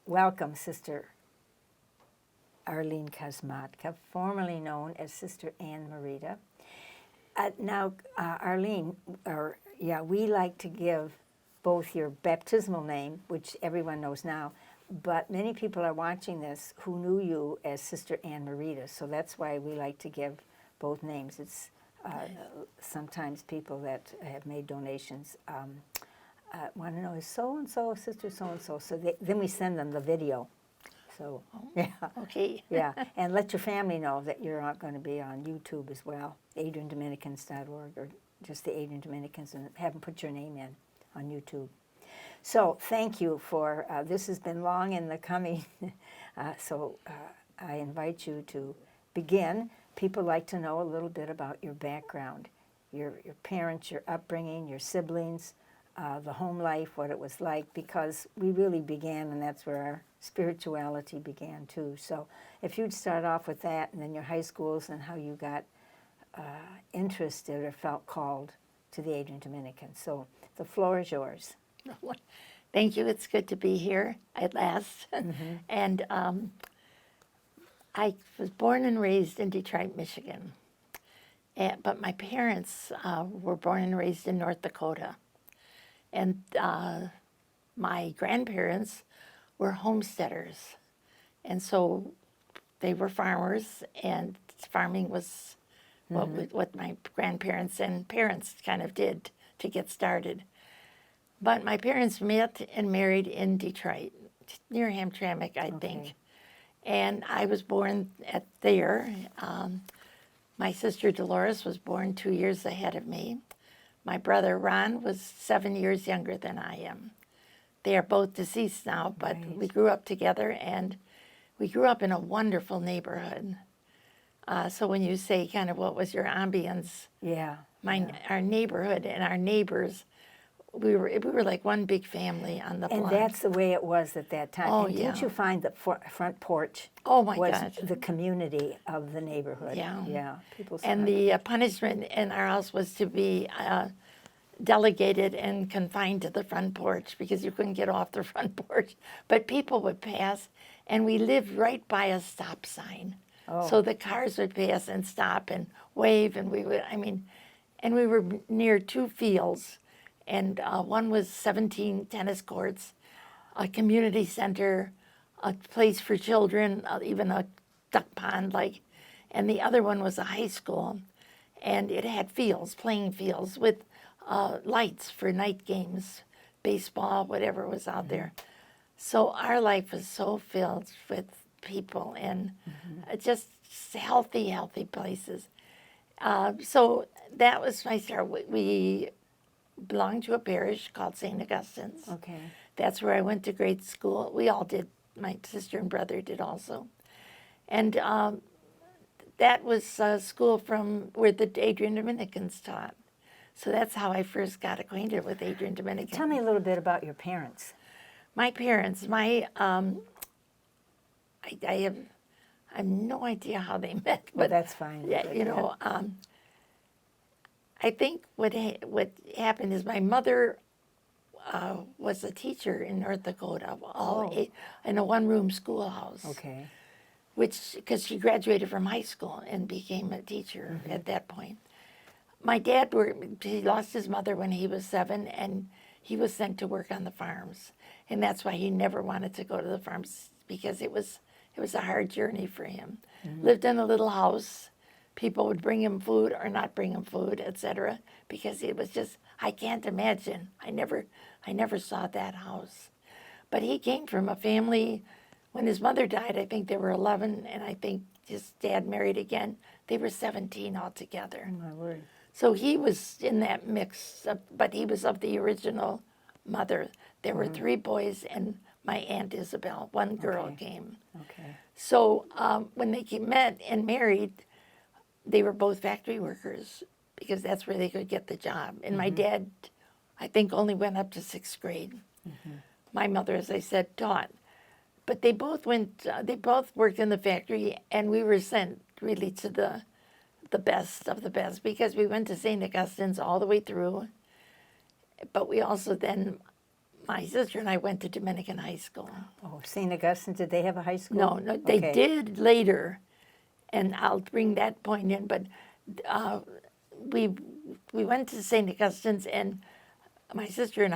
welcome Sister Arlene Kosmatka, formerly known as Sister Ann Marita. Now, Arlene, we like to give both your baptismal name, which everyone knows now, but many people are watching this who knew you as Sister Ann Marita, so that's why we like to give both names. It's sometimes people that have made donations want to know, is so-and-so Sister so-and-so? So then we send them the video. So, yeah. Okay. Yeah, and let your family know that you're not going to be on YouTube as well, adriandominicans.org, or just the Adrian Dominicans, and have them put your name in on YouTube. So thank you for, this has been long in the coming, so I invite you to begin. People like to know a little bit about your background, your parents, your upbringing, your siblings, the home life, what it was like, because we really began, and that's where our spirituality began too. So if you'd start off with that, and then your high schools and how you got interested or felt called to the Adrian Dominican. So the floor is yours. Thank you. It's good to be here at last. And I was born and raised in Detroit, Michigan. But my parents were born and raised in North Dakota. And my grandparents were homesteaders. And so they were farmers, and farming was what my grandparents and parents kind of did to get started. But my parents met and married in Detroit, near Hamtramck, I think. And I was born there. My sister Dolores was born 2 years ahead of me. My brother Ron was 7 years younger than I am. They are both deceased now, but we grew up together, and we grew up in a wonderful neighborhood. So when you say kind of what was your ambience, our neighborhood and our neighbors, we were like one big family on the block. And that's the way it was at that time. Oh, and didn't you find the front porch was the community of the neighborhood? Yeah. People and the punishment in our house was to be delegated and confined to the front porch because you couldn't get off the front porch. But people would pass, and we lived right by a stop sign. So the cars would pass and stop and wave, and we were near two fields. And one was 17 tennis courts, a community center, a place for children, even a duck pond, and the other one was a high school. And it had fields, playing fields, with lights for night games, baseball, whatever was out there. So our life was so filled with people and just healthy places. So that was my start. We belonged to a parish called St. Augustine's. That's where I went to grade school. We all did. My sister and brother did also. And that was a school from where the Adrian Dominicans taught. So that's how I first got acquainted with Adrian Dominican. Tell me a little bit about your parents. My parents, I have no idea how they met. But that's fine. Yeah, I think what happened is my mother was a teacher in North Dakota, in a one-room schoolhouse. Because she graduated from high school and became a teacher at that point. My dad he lost his mother when he was 7, and he was sent to work on the farms, and that's why he never wanted to go to the farms, because it was a hard journey for him. Lived in a little house. People would bring him food or not bring him food, etc., because it was just, I can't imagine. I never saw that house. But he came from a family. When his mother died, I think they were 11, and I think his dad married again. They were 17 altogether. Oh, my word. So he was in that mix, but he was of the original mother. There were 3 boys and my Aunt Isabel. One girl came. So when they met and married, they were both factory workers because that's where they could get the job. And my dad, I think, only went up to 6th grade. My mother, as I said, taught. But they both worked in the factory, and we were sent really to the best of the best because we went to St. Augustine's all the way through. But we also then, my sister and I went to Dominican high school. Oh, St. Augustine, did they have a high school? No, they Okay. did later, and I'll bring that point in. But we went to St. Augustine's, and my sister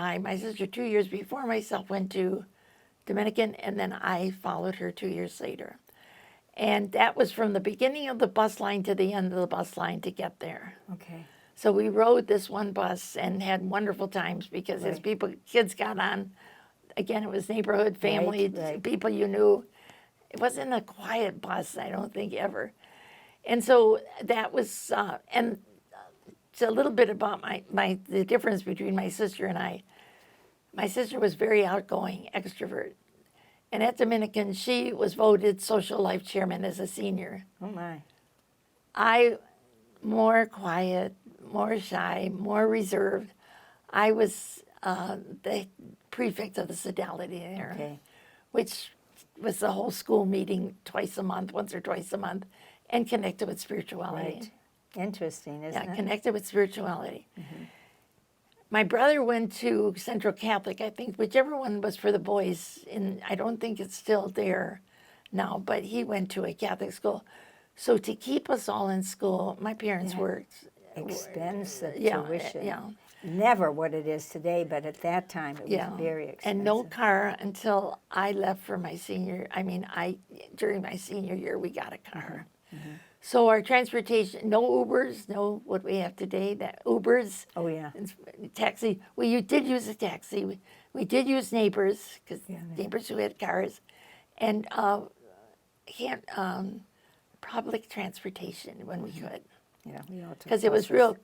2 years before myself, went to Dominican, and then I followed her 2 years later. And that was from the beginning of the bus line to the end of the bus line to get there. Okay. So we rode this one bus and had wonderful times because as kids got on, again, it was neighborhood, family, right. people you knew. It wasn't a quiet bus, I don't think, ever. And so that was, and it's a little bit about the difference between my sister and I. My sister was very outgoing, extrovert. And at Dominican, she was voted social life chairman as a senior. Oh, my. I, more quiet, more shy, more reserved. I was the prefect of the sodality there, Okay. which was the whole school meeting twice a month, once or twice a month, and connected with spirituality. Right. Interesting, isn't Yeah, it? connected with spirituality. My brother went to Central Catholic, I think, whichever one was for the boys. I don't think it's still there now, but he went to a Catholic school. So to keep us all in school, my parents worked. Expensive Yeah, tuition. yeah. Never what it is today, but at that time it was very expensive. And no car until I left for my during my senior year, we got a car. So our transportation, no Ubers, no what we have today, that Ubers. Oh, yeah. Taxi. We did use a taxi. We did use neighbors, because neighbors who had cars, and public transportation when we could. Yeah, we all took Because it was buses.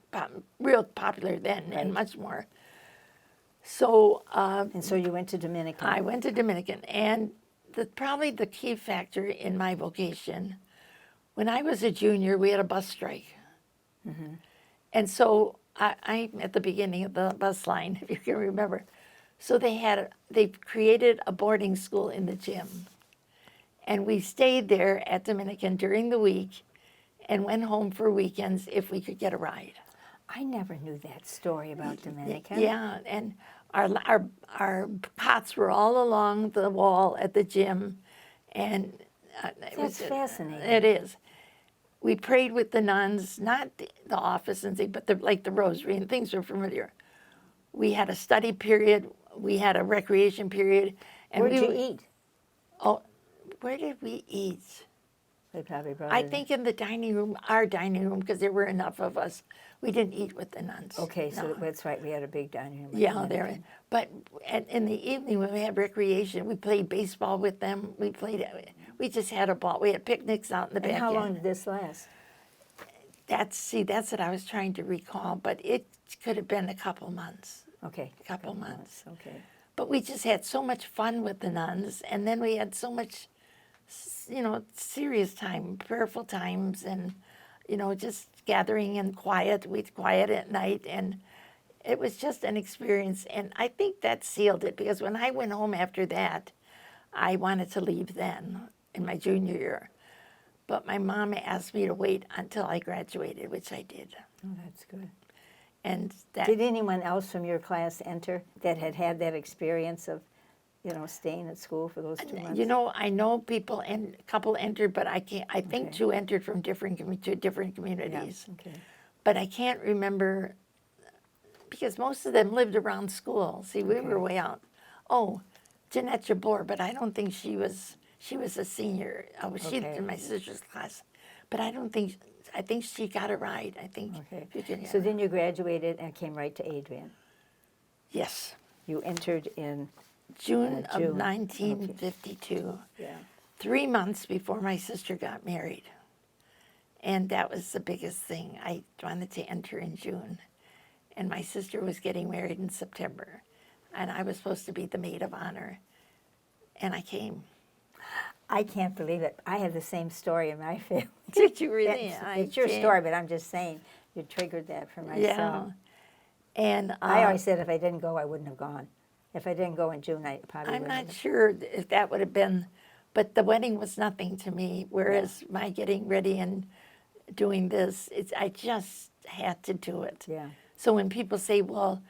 real popular then and much more. So And so you went to Dominican. I went to Dominican, and probably the key factor in my vocation, when I was a junior, we had a bus strike. And so I'm at the beginning of the bus line, if you can remember. So they created a boarding school in the gym. And we stayed there at Dominican during the week and went home for weekends if we could get a ride. I never knew that story about Dominican. Yeah, and our cots were all along the wall at the gym, and That's fascinating. It is. We prayed with the nuns, not the office and things, but like the rosary and things were familiar. We had a study period. We had a recreation period. And Where'd you eat? Oh, where did we eat? They probably brought I it in. think in the dining room, our dining room, because there were enough of us. We didn't eat with the nuns. Okay, so No. that's right. We had a big dining room. at Yeah, Dominican. there. But in the evening when we had recreation, we played baseball with them. We just had a ball. We had picnics out in the And back. how long did this last? That's what I was trying to recall, but it could have been a couple months. Okay. A couple months. Okay. But we just had so much fun with the nuns, and then we had so much, serious time, prayerful times, and, just gathering in quiet. We'd quiet at night, and it was just an experience. And I think that sealed it, because when I went home after that, I wanted to leave then in my junior year. But my mom asked me to wait until I graduated, which I did. Oh, that's good. And that Did anyone else from your class enter that had that experience of, staying at school for those 2 months? I know people, and a couple entered, but I can't. I think Okay. 2 entered from different Yeah, communities. okay. But I can't remember, because most of them lived around school. See, we were way out. Oh, Jeanette Jabor, but I don't think she was a senior. She Okay. in my sister's class, but I think she got a ride. I think. Okay. Virginia. So then you graduated and came right to Adrian. Yes, You entered in June of June. 1952. Yeah. 3 months before my sister got married. And that was the biggest thing. I wanted to enter in June. And my sister was getting married in September. And I was supposed to be the maid of honor. And I came. I can't believe it. I have the same story in my family. Did you really? It's your story, but I'm just saying you triggered that for myself. Yeah. And I always said if I didn't go, I wouldn't have gone. If I didn't go in June, I probably I'm wouldn't not have. sure if that would have been, but the wedding was nothing to me. Whereas my getting ready and doing this, I just had to do it. Yeah. So when people say, well,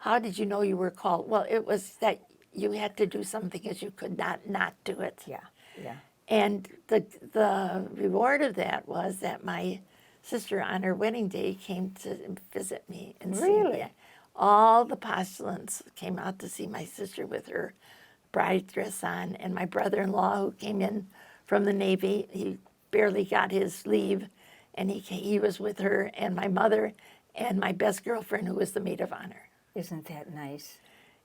how did you know you were called? Well, it was that you had to do something because you could not do it. Yeah, yeah. And the reward of that was that my sister on her wedding day came to visit me and see Really? me. All the postulants came out to see my sister with her bride dress on, and my brother-in-law who came in from the Navy, he barely got his leave, and he was with her, and my mother and my best girlfriend who was the maid of honor. Isn't that nice?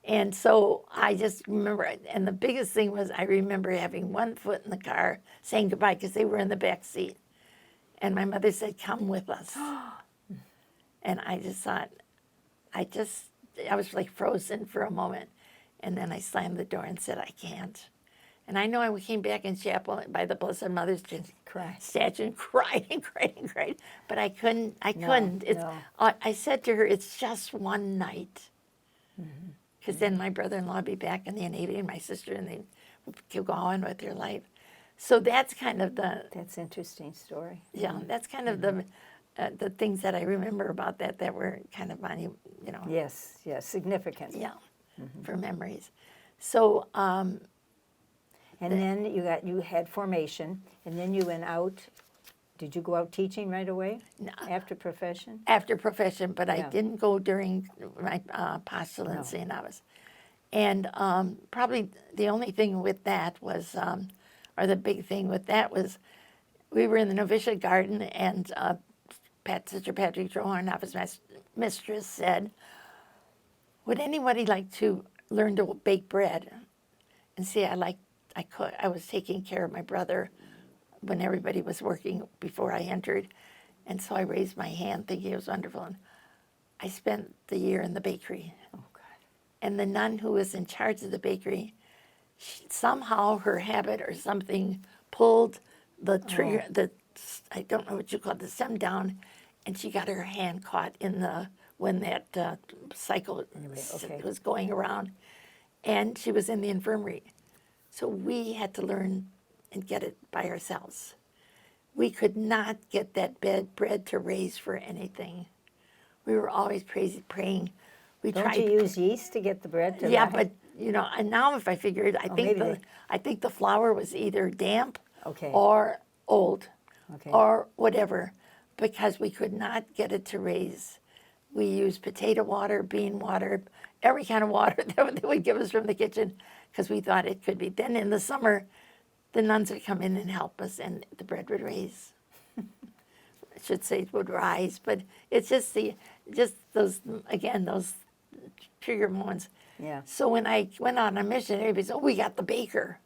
And so I just remember, and the biggest thing was I remember having one foot in the car saying goodbye because they were in the back seat. And my mother said, "Come with us." And I just thought, I was like frozen for a moment. And then I slammed the door and said, "I can't." And I know I came back in chapel by the Blessed Mother's Cry. statue and cried and cried and cried. But I couldn't. No. I said to her, "It's just one night." Because then my brother-in-law would be back in the Navy and my sister, and they would go on with their life. So that's kind of That's an interesting story. that's kind of the things that I remember about that were kind of Yes, yes, significant. yeah, for memories. So And then you had formation, and then you went out. Did you go out teaching right away after profession? after profession, but I Yeah. didn't go during my postulancy, and I was, and probably the only thing with that was, or the big thing with that was, we were in the novitiate garden, and Sister Patrick Johorn, novice mistress, said, "Would anybody like to learn to bake bread?" And see, I was taking care of my brother when everybody was working before I entered. And so I raised my hand thinking it was wonderful. And I spent the year in the bakery. Oh, God. And the nun who was in charge of the bakery, somehow her habit or something pulled the trigger, I don't know what you call it, the stem down, and she got her hand caught when that cycle okay. was going around. And she was in the infirmary. So we had to learn and get it by ourselves. We could not get that bread to raise for anything. We were always praying. We Don't tried. you use yeast to get the bread to Yeah, rise? but and now if I figured, maybe I think the flour was either damp Okay. or old Okay. or whatever, because we could not get it to raise. We used potato water, bean water, every kind of water that they would give us from the kitchen, because we thought it could be. Then in the summer, the nuns would come in and help us, and the bread would raise. I should say it would rise, but it's just those trigger moments. Yeah. So when I went on a mission, everybody said, "Oh, we got the baker."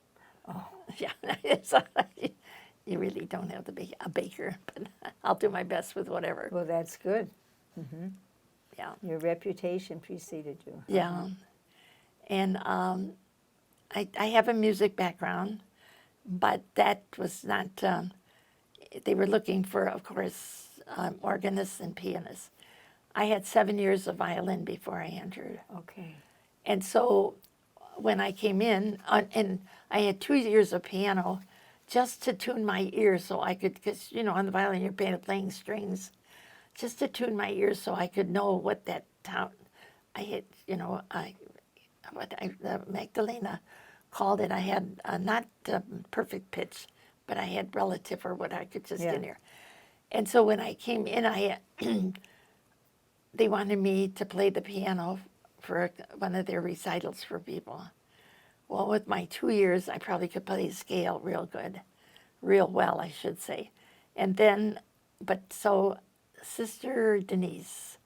Oh. Yeah, you really don't have a baker, but I'll do my best with whatever. Well, that's good. Yeah. Your reputation preceded you. Yeah. And I have a music background, but that was not, they were looking for, of course, organists and pianists. I had 7 years of violin before I entered. Okay. And so when I came in, and I had 2 years of piano just to tune my ears so I could, because, on the violin you're playing strings, just to tune my ears so I could know what that tone, I had, Magdalena called it, I had not perfect pitch, but I had relative or what I could just get near. And so when I came in, they wanted me to play the piano for one of their recitals for people. Well, with my 2 years, I probably could play the scale real well, I should say. And then, so Sister Denise,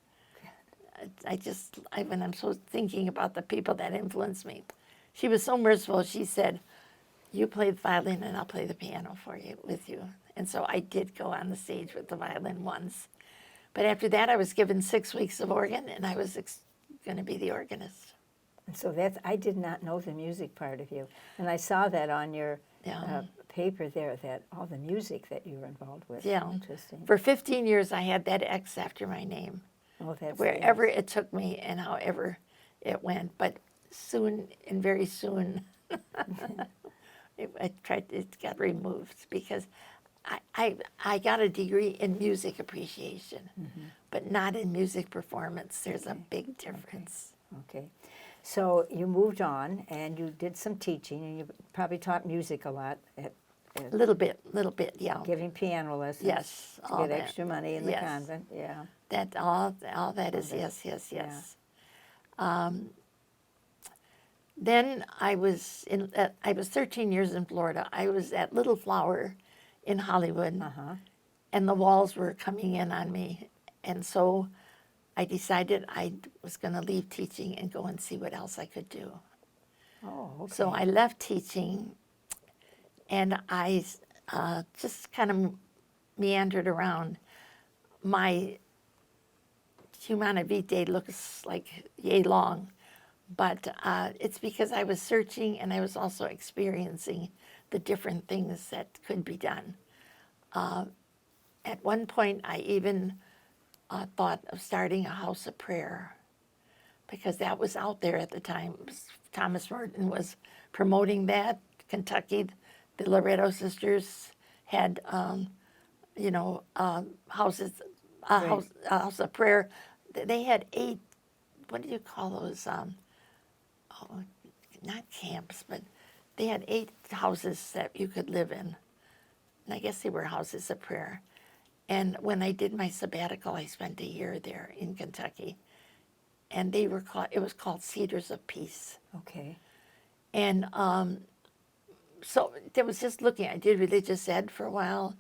when I'm so thinking about the people that influenced me, she was so merciful. She said, "You play the violin and I'll play the piano with you." And so I did go on the stage with the violin once. But after that, I was given 6 weeks of organ, and I was going to be the organist. And so I did not know the music part of you. And I saw that on your paper there, that all the music that you were involved with. Yeah. Interesting. For 15 years, I had that X after my name. Oh, that's Wherever it took me and however it went. But very soon, it got removed because I got a degree in music appreciation, but not in music performance. There's a big difference. Okay. So you moved on and you did some teaching and you probably taught music a lot at A little bit, yeah. giving piano lessons. Yes, To all get that. extra money in the Yes. convent. Yeah. That all that is, that. yes. Yeah. Then I was 13 years in Florida. I was at Little Flower in Hollywood, Uh-huh. and the walls were coming in on me, and so I decided I was going to leave teaching and go and see what else I could do. Oh, okay. So I left teaching, and I just kind of meandered around. My Humana Vitae looks like yay long, but it's because I was searching and I was also experiencing the different things that could be done. At one point, I even thought of starting a house of prayer because that was out there at the time. Thomas Merton was promoting that. Kentucky, the Loretto sisters had, houses, Right. house of prayer. They had 8. What do you call those? Not camps, but they had 8 houses that you could live in. And I guess they were houses of prayer. And when I did my sabbatical, I spent a year there in Kentucky. And they were it was called Cedars of Peace. Okay. And so there was just looking. I did religious ed for a while.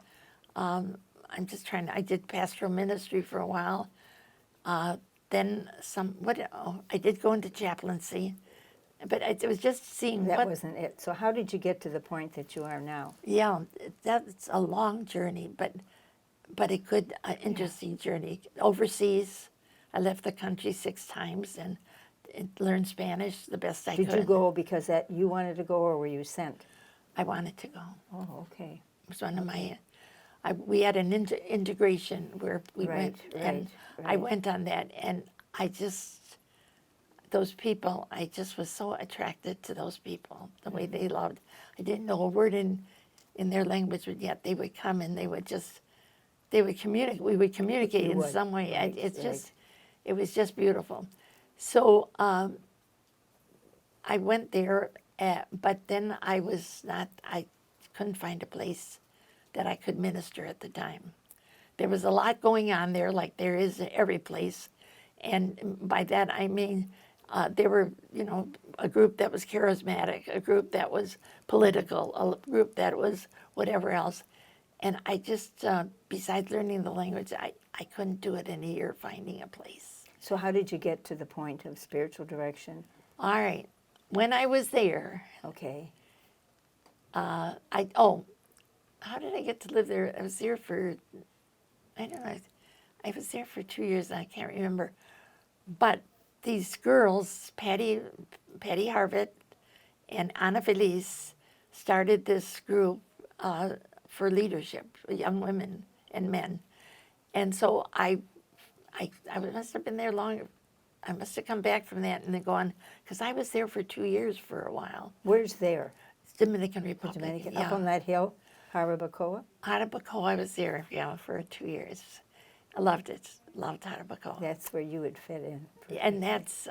I did pastoral ministry for a while. Then I did go into chaplaincy. But it was just seeing That wasn't it. So how did you get to the point that you are now? Yeah, that's a long journey, but a good, interesting journey. Overseas, I left the country 6 times and learned Spanish the best I could. Did you go because that you wanted to go or were you sent? I wanted to go. Oh, okay. It was one of my. We had an integration where we went, and I right. went on that, and those people, I just was so attracted to those people, the way they loved. I didn't know a word in their language, but yet they would come and they would communicate. We would communicate in some way. Right, It was just beautiful. So I went there, but then I couldn't find a place that I could minister at the time. There was a lot going on there, like there is every place. And by that I mean, there were, a group that was charismatic, a group that was political, a group that was whatever else. And I just, besides learning the language, I couldn't do it in a year finding a place. So how did you get to the point of spiritual direction? All right. When I was there, Okay. how did I get to live there? I was there for, I don't know, I was there for 2 years, and I can't remember. But these girls, Patty Harvett and Ana Feliz, started this group for leadership, for young women and men. And so I must have been there longer. I must have come back from that and then gone, because I was there for 2 years for a while. Where's there? Dominican Republic. Dominican, yeah. up on that hill, Jarabacoa? Jarabacoa, I was there, for 2 years. I loved it. Loved Jarabacoa. That's where you would fit in. And that's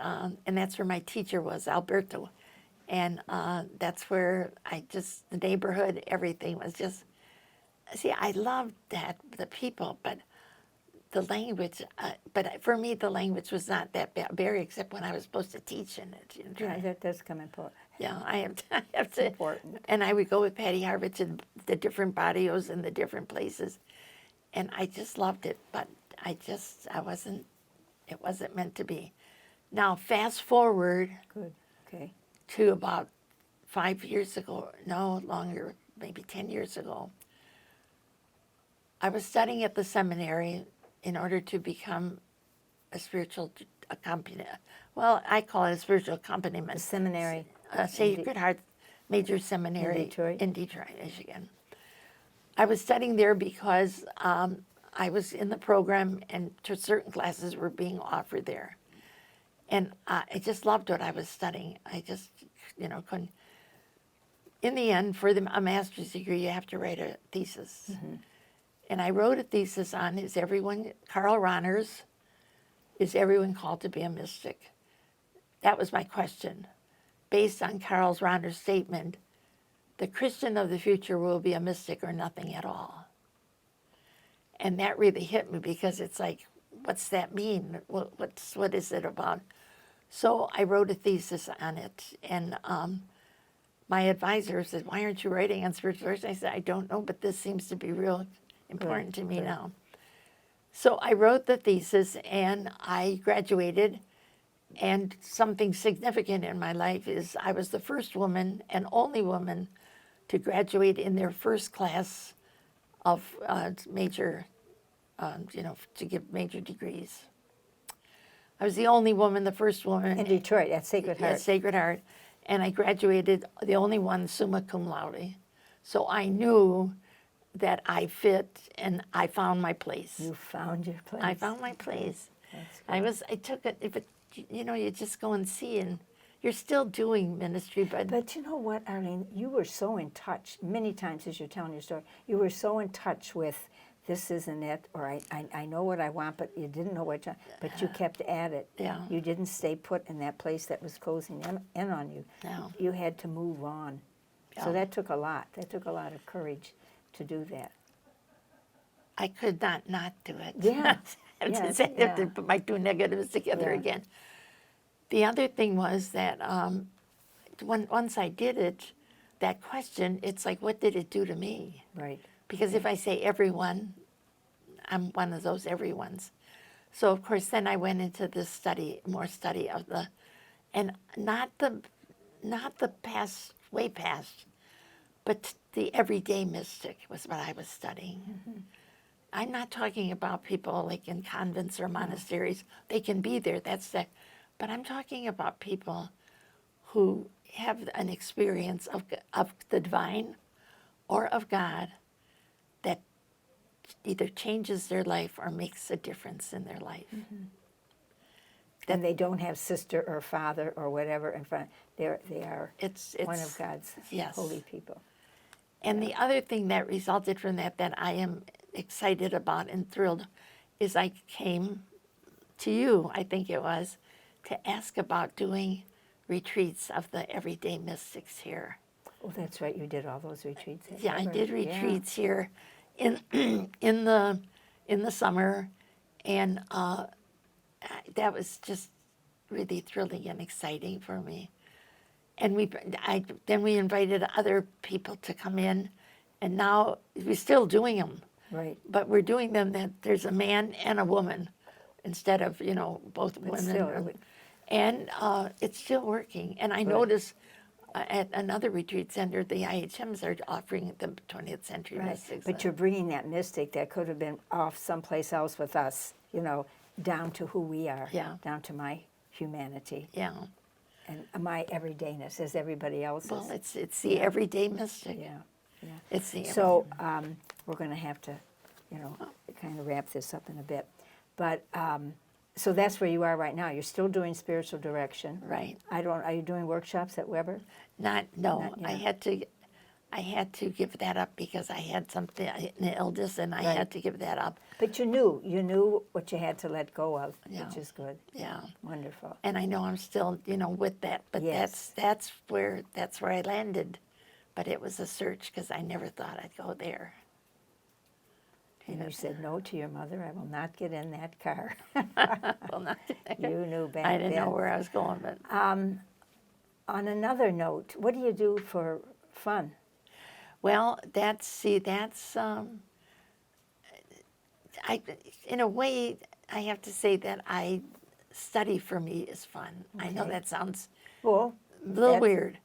where my teacher was, Alberto. And that's where the neighborhood, everything was just, see, I loved that, the people, but the language, but for me, the language was not that barrier, except when I was supposed to teach in it. Yeah, that does come important. Yeah, I have to. Important. And I would go with Patty Harvard to the different barrios and the different places. And I just loved it, but it wasn't meant to be. Now, fast forward Good. Okay. to about 5 years ago, no longer, maybe 10 years ago, I was studying at the seminary in order to become a spiritual accompaniment. Well, I call it a spiritual accompaniment. The seminary. Sacred Heart Major Seminary In Detroit? Michigan. I was studying there because I was in the program and certain classes were being offered there. And I just loved what I was studying. I just, couldn't. In the end, for a master's degree, you have to write a thesis. Mm-hmm. And I wrote a thesis on, Carl Ronners, is everyone called to be a mystic? that was my question. Based on Carl Rahner's statement, the Christian of the future will be a mystic or nothing at all. And that really hit me because it's like, what's that mean? What is it about? So I wrote a thesis on it, and my advisor said, "Why aren't you writing on spiritual direction?" I said, "I don't know, but this seems to be real important to me now." So I wrote the thesis, and I graduated. And something significant in my life is I was the first woman and only woman to graduate in their first class of major, to give major degrees. I was the only woman, the first woman. In Detroit, at Sacred Heart. At Sacred Heart. And I graduated, the only one, summa cum laude. So I knew that I fit and I found my place. You found your place. I found my place. That's good. I took it, but you just go and see, and you're still doing ministry, But you know what, Arlene? You were so in touch, many times as you're telling your story, you were so in touch with this isn't it, or I know what I want, but you didn't know what, but you kept at it. Yeah. You didn't stay put in that place that was closing in on you. No. You had to move on. Yeah. So that took a lot. That took a lot of courage to do that. I could not do it. Yeah. I have Yeah, to say, I have to yeah. put my two negatives together Yeah. again. The other thing was that once I did it, that question, it's like, what did it do to me? Right. Because if I say everyone, I'm one of those everyones. So of course, then I went into this more study of the, and not the past, way past, but the everyday mystic was what I was studying. Mm-hmm. I'm not talking about people like in convents or monasteries. They can be there, but I'm talking about people who have an experience of the divine or of God that either changes their life or makes a difference in their life. Mm-hmm. And they don't have sister or father or whatever in front. They are It's one of God's yes. holy people. And the other thing that resulted from that I am excited about and thrilled is I came to you, I think it was, to ask about doing retreats of the everyday mystics here. Oh, that's right. You did all those retreats. at Yeah, I Harvard. did retreats here in in the summer, and that was just really thrilling and exciting for me. And then we invited other people to come in, and now we're still doing them. Right. But we're doing them that there's a man and a woman instead of both But women. still, And it's still working. And I noticed at another retreat center, the IHMs are offering the 20th century right. mystics. But you're bringing that mystic that could have been off someplace else with us, down to who we are. Yeah. Down to my humanity Yeah. and my everydayness as everybody else's. Well, it's the everyday mystic. Yeah. Yeah. It's the So we're going to have to, kind of wrap this up in a bit. But so that's where you are right now. You're still doing spiritual direction. right. Are you doing workshops at Weber? Not Not I yet. had to give that up because I had an illness, and I Right. had to give that up. But you knew what you had to let go of, Yeah. which is good. Yeah. Wonderful. And I know I'm still, with that, but Yes. that's where I landed. But it was a search because I never thought I'd go there. And you said no to your mother. I will not get in that car. Well, not You knew back I didn't then. know where I was going, but On another note, what do you do for fun? well, in a way, I have to say that study for me is fun. I know Okay. that sounds Well, a little that's- weird,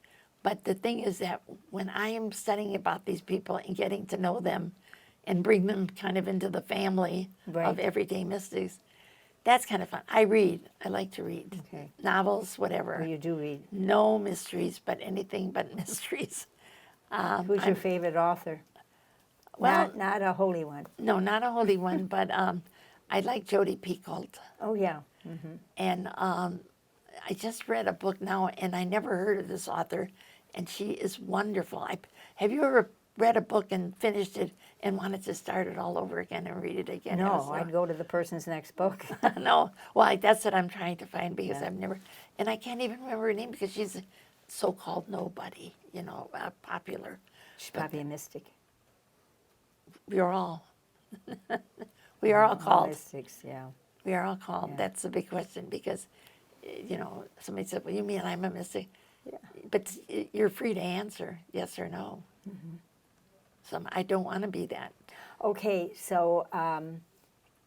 but the thing is that when I am studying about these people and getting to know them and bring them kind of into the family Right. of everyday mystics, that's kind of fun. I read. I like to read. Okay. Novels, whatever. Well, you do read. No mysteries, but anything but mysteries. Who's your favorite author? Well- not a holy one. No, not a holy one, but I like Jodi Picoult. Oh, yeah. And I just read a book now, and I never heard of this author, and she is wonderful. Have you ever read a book and finished it and wanted to start it all over again and read it again. No, I'd go to the person's next book. No, well, that's what I'm trying to find because Yeah. I've never, and I can't even remember her name because she's a so-called nobody, popular. She's probably a mystic. We are all, we are all called. Mystics, yeah. We are all called. Yeah. That's the big question because, somebody said, well, you mean I'm a mystic? Yeah. But you're free to answer yes or no. So I don't want to be that. Okay, so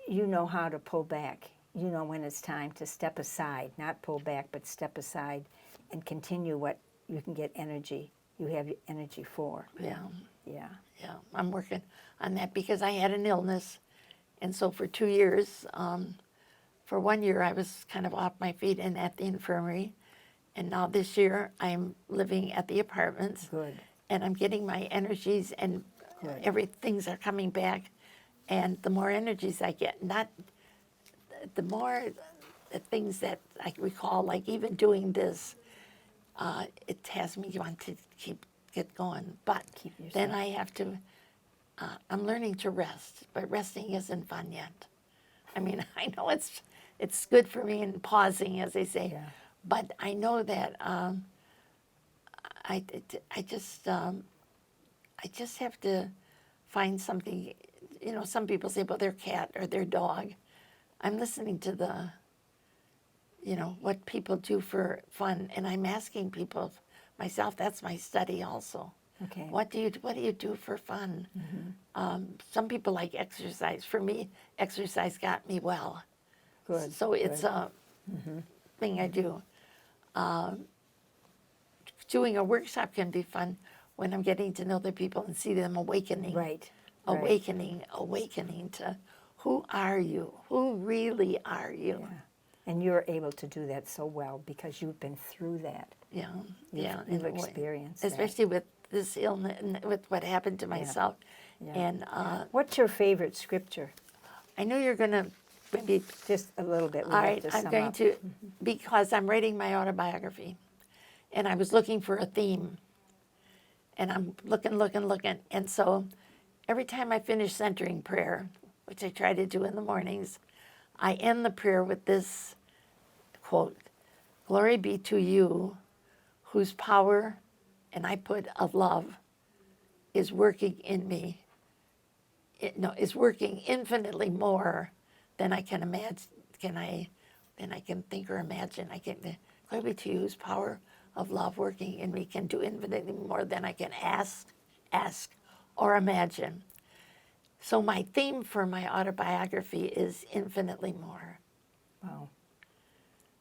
you know how to pull back. You know when it's time to step aside, not pull back, but step aside and continue what you can get energy. You have energy for. Yeah. Yeah. Yeah, I'm working on that because I had an illness. And so for 2 years, for 1 year, I was kind of off my feet and at the infirmary. And now this year, I'm living at the apartments. Good. And I'm getting my energies and things are coming back. And the more energies I get, the more the things that I recall, like even doing this, it has me want to get going. But Keep yourself. then I have to, I'm learning to rest, but resting isn't fun yet. I mean, I know it's good for me in pausing, as they say, Yeah. but I know that I just have to find something. Some people say, well, their cat or their dog. I'm listening to what people do for fun, and I'm asking people myself. That's my study also. Okay. What do you do for fun? Some people like exercise. For me, exercise got me well. Good. So it's good. a thing I do. Doing a workshop can be fun when I'm getting to know the people and see them awakening. Right. Awakening to who are you? Who really are you? Yeah. And you're able to do that so well because you've been through that. Yeah, You've in a way. experienced that. Especially with this illness and with what happened to myself. Yeah. And What's your favorite scripture? I know you're going to maybe. Just a little bit. We All have right, to I'm sum going up. to, because I'm writing my autobiography, and I was looking for a theme, and I'm looking, and so every time I finish centering prayer, which I try to do in the mornings, I end the prayer with this quote, "Glory be to you, whose power," and I put of love, "is working in me." Is working infinitely more than I can imagine. Than I can think or imagine. Glory be to you, whose power of love working in me can do infinitely more than I can ask, or imagine. So my theme for my autobiography is infinitely more. Wow.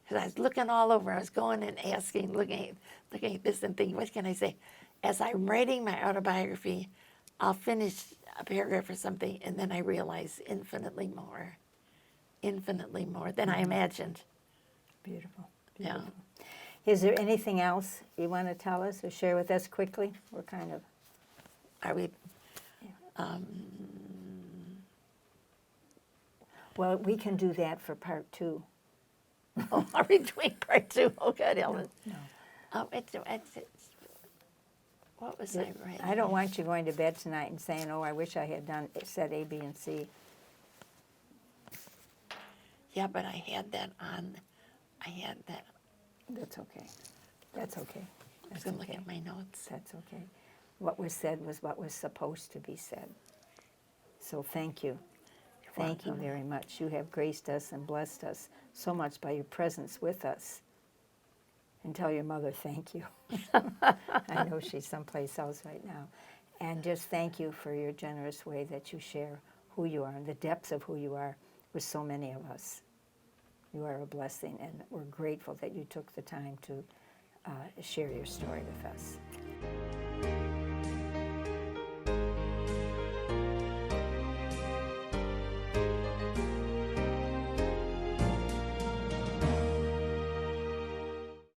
Because I was looking all over. I was going and asking, looking at this and thinking, what can I say? As I'm writing my autobiography, I'll finish a paragraph or something, and then I realize infinitely more than I imagined. Beautiful. Yeah. Beautiful. Is there anything else you want to tell us or share with us quickly? We're kind of. Are we? Well, we can do that for part 2. Oh, are we doing part 2? Oh, God, Ellen. No. What was I writing? I don't want you going to bed tonight and saying, "Oh, I wish I had said A, B, and C." Yeah, but I had that on. That's okay. That's okay. I was That's going to okay. look at my notes. That's okay. What was said was what was supposed to be said. So thank you. Thank you welcome. very much. You have graced us and blessed us so much by your presence with us. And tell your mother thank you. I know she's someplace else right now. And just thank you for your generous way that you share who you are and the depths of who you are with so many of us. You are a blessing, and we're grateful that you took the time to share your story with us.